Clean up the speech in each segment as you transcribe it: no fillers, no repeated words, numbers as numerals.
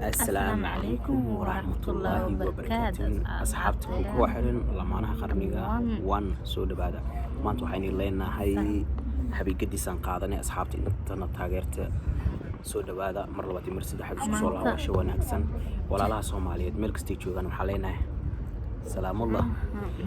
السلام عليكم ورحمة الله وبركاته أصحابتكم كوا حلن لمانها قرنيقا وان سو دبادا maanta waxaan leenahay habiigadiisan qaadanay asxaabta intana taageerta soo dhawaada mar labaad mar saddexaad isku soo laabasho wanaagsan walaalaha Soomaaliyeed meel kasta joogan waxaan leenahay salaamullah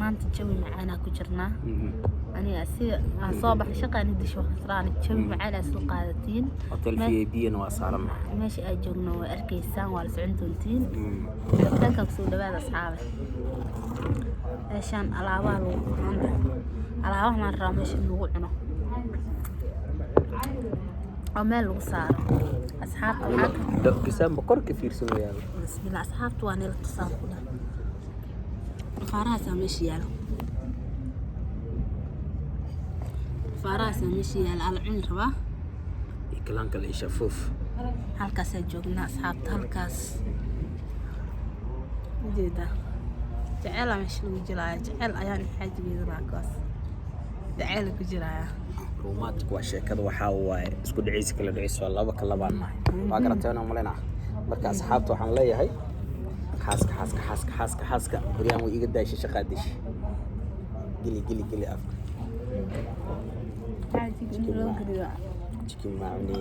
maanta jawi macaan ku jirnaa aniga sida aan soo baxay shaqaan disho xasraan jawi macaan isla qaadatiin hotel VIP na waa saaran meesha ay joogno waa arkaysaan waa la socon doontiin tanka soo dhawaada asxaabe eeshan alaabaha ma raamesh lagu cuno amel lagu saaro asxaabta kisaan boqorka fiirsan weeyaan bismillah asxaabtu waa neel tusaal ku dhan faraas meesha yaalo ala cun rabaa iklaan kale shafuuf halkaas ay joognaa asxaabta halkaas jeeda jacayl meesha lagu jilaayo jacayl ayaan xaajigeeda laakaas jacayl ku jiraya ruumaadku waa sheekada waxaa waaye isku dhiciis kala dhiciis waa laba ka labaan waa garateen malena marka asxaabta waxaan leeyahay xaaska buriyaan way iga daashay shaqaa dish gili afka chicken maani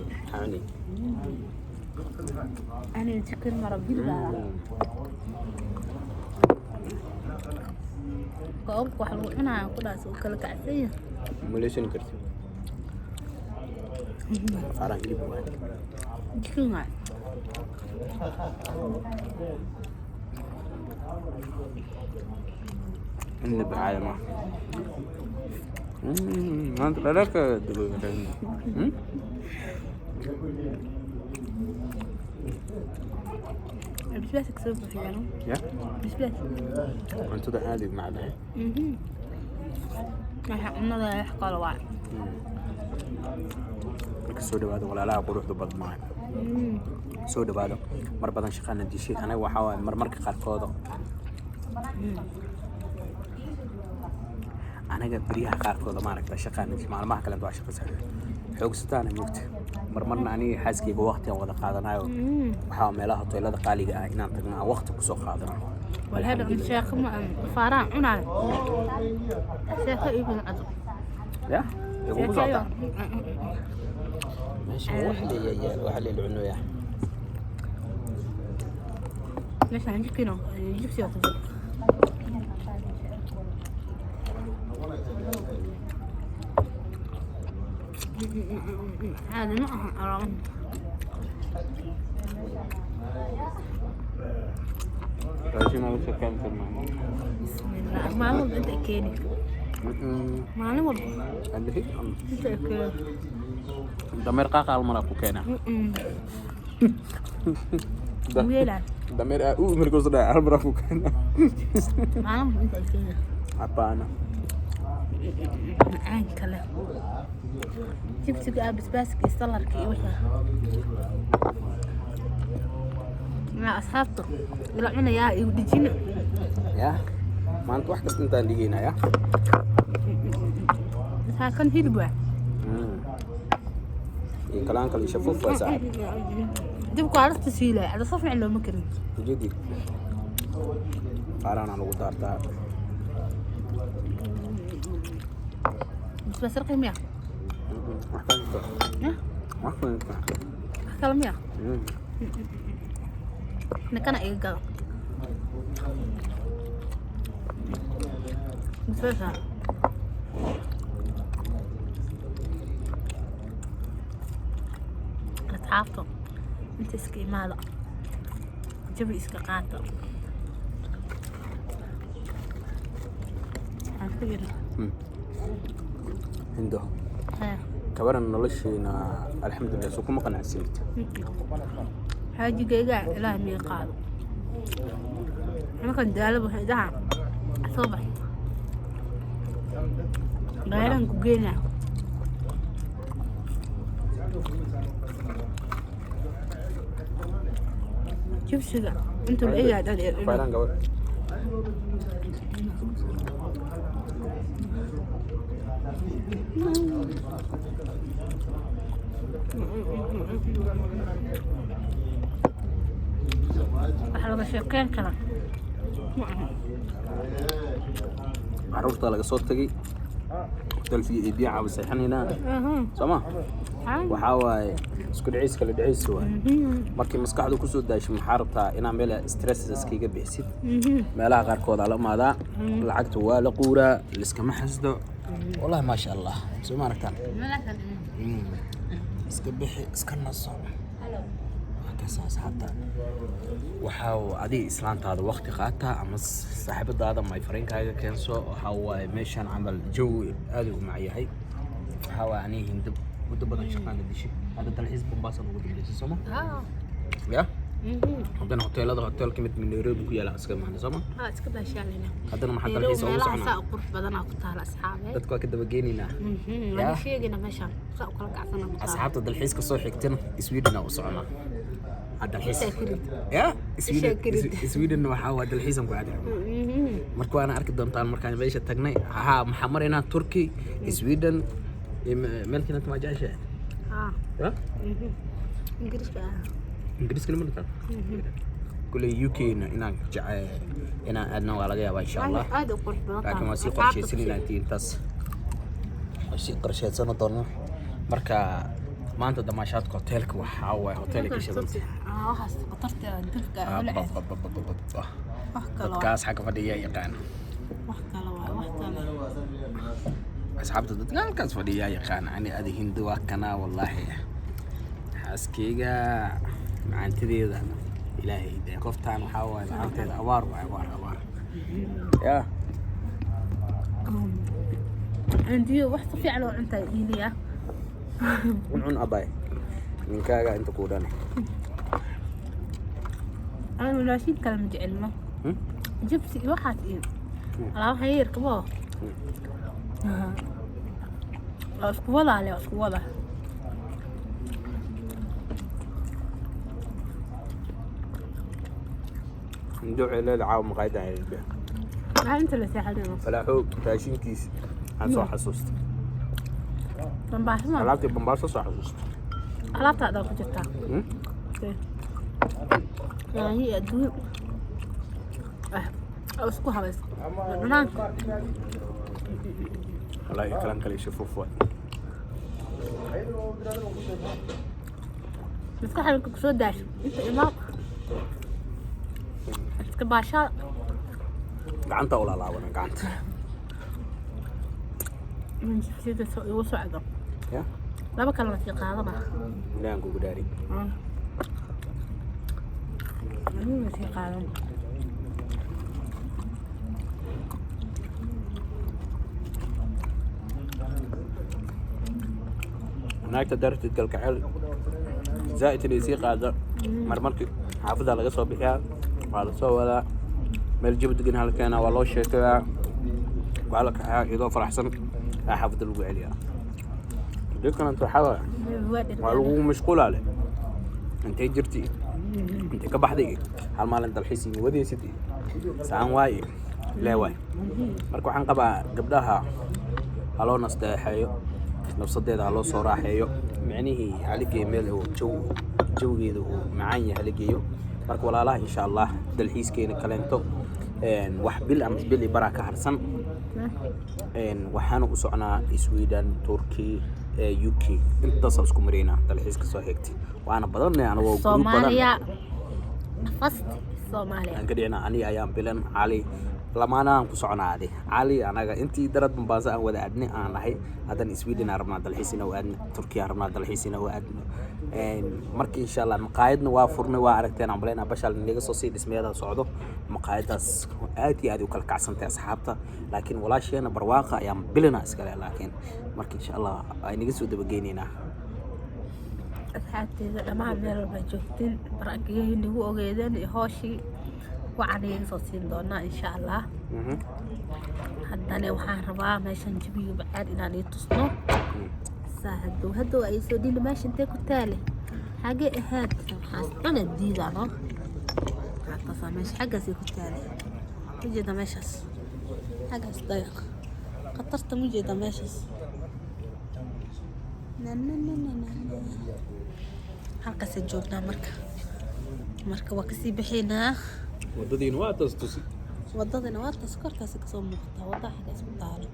أنا chicken مربي بقى كأوك وحلو أنا كلها سوق كلا كعسية مليشين كرتي فاران كلي بوان chicken معي إني بعالمة ما أنت لك بس كسوف في عنو يا بس أنت ده هذه معنا إحنا لا يحقل واحد soo dhawaado walaalaha quruxda badnaa soo dhawaado mar badan shaqana dishay anaga waxa waa marmarka qaarkooda anaga bariyaha qaarkooda ma aragta shaqana maalmaha kale waa shaqo sax xoogsataan moogta marmarna aniga xaaskeyga waqti aan wada qaadanayo waxa meelaha hoteelada qaaliga ah inaan tagnaa waqti ku soo qaadano والهذا الشيخ ما فاران عنا الشيخ ابن عدو يا يقول زعطة ماشي وحلي العنو يا ليش عندك كيلو جيب سيارة هذا ما أرام لازم أقول كم بسم الله ما هو بدأ كيني ما أنا والله اللي هي بدأ كيني دمير قاقع المرأة كوكينا ويلا دمير مركز ده المرأة كوكينا ما أنا بدأ كيني apa أنا عين كله جبت بس يصلر كي وجهه مع أصحابته يلعبون يا يودينا يا ما أنت واحد أنت اللي هنا يا بس كان في دبوع كلامك اللي شفوف وساعد دبكوا على التسهيلة على صفن عنده مكرم جدي قارن على وطارتها بس رقم 100 أحسن كلام 100 نكنا إيه قال بس تعاطوا انت اسكي ماذا جيب لي اسكي قاطع عارفين عنده ها كبرنا نلشينا الحمد لله سوق ما قنع سيرت حاجي جيجا لا ميقال انا كنت دالب وحدها صبح غيرن كوجينا شوف شذا انتم ايه قاعد فعلا قوي على شكل كلام caruurta laga soo tagay hotelkii ay biyaha wasaxanayna sama waxa waaye isku dhicis kala dhicis waa markii maskaxdu ku soo daashay maxaa rabtaa inaa meel stress iskaga bixisid meelaha qaar kood ala maada lacagtu waa la quuraa liska ma xasdo wallahi ma sha Allah soo ma aragtaan iska bixi iska naso kasaas hatta waxa adi islaantaada waqti qaata ama saaxiibadaada my friend-kaaga keenso waxa waaye meeshan amal jawi aad u macyahay waxa waa ani hindab muddo badan shaqaan dishay hada dalxiis Mombasa ugu dambeysay soma ya hadana hotelka mid min Nairobi ku yaala iska maana soma iska baashaalina hadana maxaa dalxiis ugu soconaa qurux badan ku taala asxaabe dadku ka daba geenina ma sheegina meeshan saa kala gacsana asxaabta dalxiiska soo xigtana Sweden u soconaa الحيس يا سويدن وحاول الحيس أم قاعد مركو أنا أركض دمتان مركان بيش تجني ها محمرنا تركي سويدن ملك أنت ما جاش ها إنجليز كلمة كان كل UK هنا جا هنا أدنى ولا جا إن شاء الله لكن ما سيقر شيء سنين أنتين تاس سيقر شيء سنة طرنا مركا ما أنت دمشق هوتيلك وحاوي هوتيلك إيش بنتي؟ قطرت دفقة ولا كاس حق فدية يقان. وحكلا. أصحاب تدقال كاس فدية يقان يعني هذه هندوة كنا والله حاسكيجا مع أنتي ذا إلهي ده كفتان وحاوي أنت أوار يا عندي واحد في على أنت إيليا ونعن أباي من كاجا أنت كوداني أنا ولا شيء كلام جعلنا جبت واحد إيه أنا هير كبار أسكولا عليه أسكولا ندوع إلى العام قاعدة على البيت ما أنت اللي ساعدنا فلا حب 20 كيس عن صح حسوست بمباسة علاقتي بمباسة صح حسوست علاقتي هذا كجتها هي الدول أسكوها بس نعم والله كلام كلي يشوفوه فوق مسكوا حالك كسود داش أنت إمام كباشا قعنت ولا لا وانا قعنت من جبتي وسعده يا لا بكلمك في قاعدة لا نقول داري مين في قاعدة هناك تقدر تلقى كحل زائد اللي يصير قاعدة مرمرك حافظها على قصة بحال وعلى صولا مال جبت جنها لكنا والله شكلها وعلى كحال إضافة أحسن حافظ الوعي لكن أنت حاول وعلو مشغول عليه أنت جرتي أنت كبحدي هل مال أنت الحسين ودي ستي سان واي لا واي مركو حن قبلها هلو نستحيو نفس الديد هلو صراحيو معنيه عليك ميل هو جو جيدو معاني هلقيو مركو ولا لا إن شاء الله دلحيس كين كلامتو wax bil ama bil baraka harsan waxaan u socnaa Sweden Turkey UK intaas isku marina dalxiis ka soo xigtay waana badanay ana waa group badan Soomaaliya fast Soomaaliya aan gadina ani ayaan bilan Ali lamaana ku socnaaday Ali anaga intii darad Mombasa aan wada adni aan nahay hadan Sweden arabna dalxiisina oo aadna Turkey arabna dalxiisina oo aadna markii insha Allah maqaayadna waa furnay waa aragteen aan baleena bashal naga soo sii dhismeeda socdo maqaayadaas aad iyo aad u kala kacsantay asxaabta laakiin walaasheena barwaaqa ayaan bilana iskale laakiin markii insha Allah ay naga soo dabageynina asxaabteeda dhamaan meel walba joogtiin barakayahay nagu ogeedeen hooshii وعليه صوتين دونا إن شاء الله حداني وحان ربا ماشان جبيو بعد إنا نيتصنو هدو أي سودي اللي ماشان تيكو تالي حاجة إهاد أنا جديد أنا حتى صامش حاجة سيكو تالي مجيدا ماشاس حاجة صديق قطرت مجيدا ماشاس حلقة سجوبنا مركة marka waa kasii bixinaa wadadiina waa tusi wadadana waa taas korkaas ka soo muuqata wada xaga isku taalo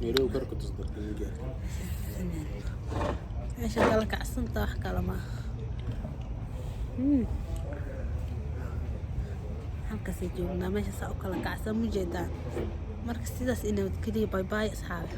meelo barka tusdar meesha kala kacsanta wax kala ma halkaas joognaa meesha saa u kala kacsan mujeedaan marka sidaas inay kaliya bye bye asxaabi